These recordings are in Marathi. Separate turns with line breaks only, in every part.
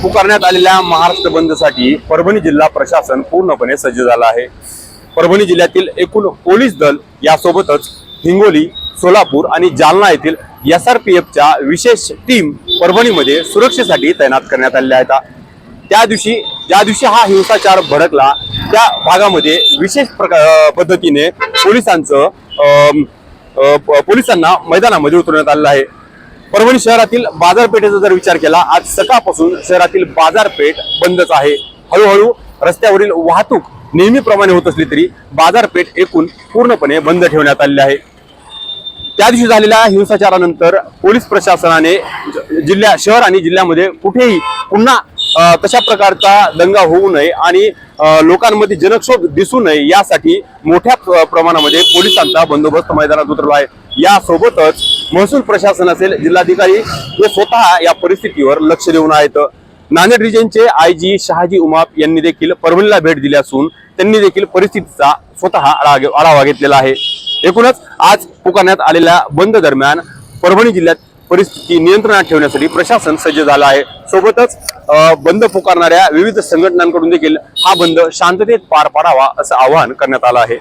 पुकारण्यात आलेल्या महाराष्ट्र बंदसाठी परभणी जिल्हा प्रशासन पूर्णपणे सज्ज झाला आहे। परभणी जिल्ह्यातील एकूण पोलीस दल यासोबतच हिंगोली, सोलापूर आणि जालना येथील SRPFच्या विशेष टीम परभणीमध्ये सुरक्षेसाठी तैनात करण्यात आलेल्या आहेत। ज्या दिवशी हा हिंसाचार भडकला त्या भागामध्ये विशेष पद्धतीने पोलिसांना मैदानामध्ये उतरवण्यात आलेलं आहे। परभणी शहरातील बाजारपेठेचा जर विचार केला, आज सकाळपासून शहरातील बाजारपेठ बंदच आहे। हळूहळू रस्त्यावरील वाहतूक नेहमीप्रमाणे होत असली तरी बाजारपेठ एकूण पूर्णपणे बंद ठेवण्यात आलेली आहे। त्या दिवशी झालेल्या हिंसाचारानंतर पोलीस प्रशासनाने शहर आणि जिल्ह्यामध्ये कुठेही पुन्हा तशा प्रकारचा दंगा होऊ नये आणि लोकांमध्ये जनक्षोभ दिसू नये यासाठी मोठ्या प्रमाणामध्ये पोलिसांचा बंदोबस्त मैदानात उतरला आहे। यासोबतच महसूल प्रशासन असेल, जिल्हाधिकारी हे स्वतः या परिस्थितीवर लक्ष देऊन आहेत। नांदेड रिजनचे IG शहाजी उमाप यांनी देखील परभणीला भेट दिली असून त्यांनी देखील परिस्थितीचा स्वतः आढावा घेतलेला आहे। एकूणच आज पुकारण्यात आलेल्या बंद दरम्यान परभणी जिल्ह्यात परिस्थिती नियंत्रणात ठेवण्यासाठी प्रशासन सज्ज झालं आहे। सोबतच बंद पुकारणाऱ्या विविध संघटनांकडून देखील हा बंद शांततेत पार पाडावा असं आवाहन करण्यात आलं आहे।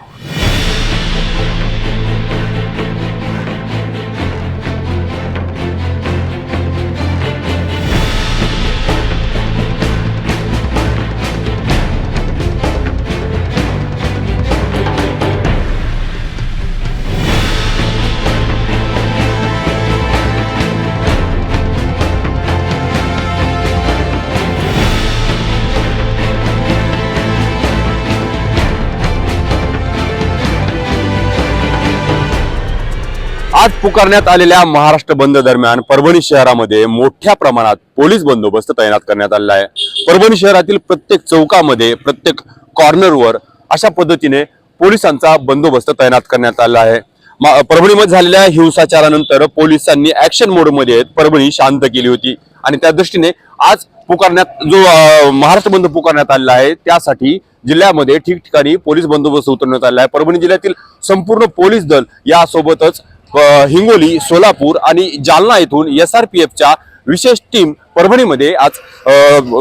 आज पुकारण्यात आलेल्या महाराष्ट्र बंद दरम्यान परभणी शहरामध्ये मोठ्या प्रमाणात पोलीस बंदोबस्त तैनात करण्यात आलेला आहे। परभणी शहरातील प्रत्येक चौकामध्ये, प्रत्येक कॉर्नरवर अशा पद्धतीने पोलिसांचा बंदोबस्त तैनात करण्यात आला आहे। परभणीमध्ये झालेल्या हिंसाचारानंतर पोलिसांनी ऍक्शन मोडमध्ये परभणी शांत केली होती आणि त्या दृष्टीने आज महाराष्ट्र बंद पुकारण्यात आलेला आहे त्यासाठी जिल्ह्यामध्ये ठिकठिकाणी पोलीस बंदोबस्त उतरवण्यात आला आहे। परभणी जिल्ह्यातील संपूर्ण पोलीस दल यासोबतच हिंगोली, सोलापूर आणि जालना येथून SRPFच्या विशेष टीम परभणीमध्ये आज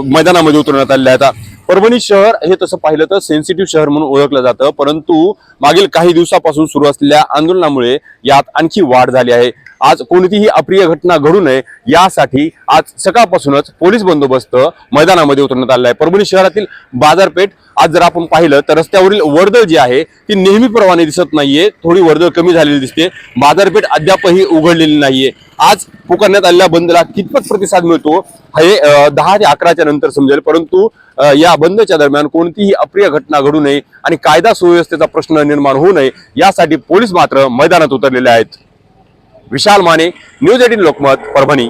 मैदानामध्ये उतरवण्यात आलेल्या आहेत। परभणी शहर हे तसं पाहिलं तर सेन्सिटिव्ह शहर म्हणून ओळखलं जातं, परंतु मागील काही दिवसापासून सुरू असलेल्या आंदोलनामुळे यात आणखी वाढ झाली आहे। आज कोणतीही अप्रिय घटना घडू नये यासाठी आज सकाळपासूनच पोलीस बंदोबस्त मैदानामध्ये उतरण्यात आलेला आहे। परभणी शहरातील बाजारपेठ आज जर आपण पाहिलं तर रस्त्यावरील वर्दळ जी आहे ती नेहमीप्रमाणे दिसत नाहीये, थोडी वर्दळ कमी झालेली दिसते। बाजारपेठ अद्यापही उघडलेली नाहीये। आज पुकारण्यात आलेल्या बंदला कितपत प्रतिसाद मिळतो हे 10 ते 11च्या नंतर समजेल, परंतु या बंदच्या दरम्यान कोणतीही अप्रिय घटना घडू नये आणि कायदा सुव्यवस्थेचा प्रश्न निर्माण होऊ नये यासाठी पोलीस मात्र मैदानात उतरलेले आहेत। विशाल माने, न्यूज 18 लोकमत, परभणी।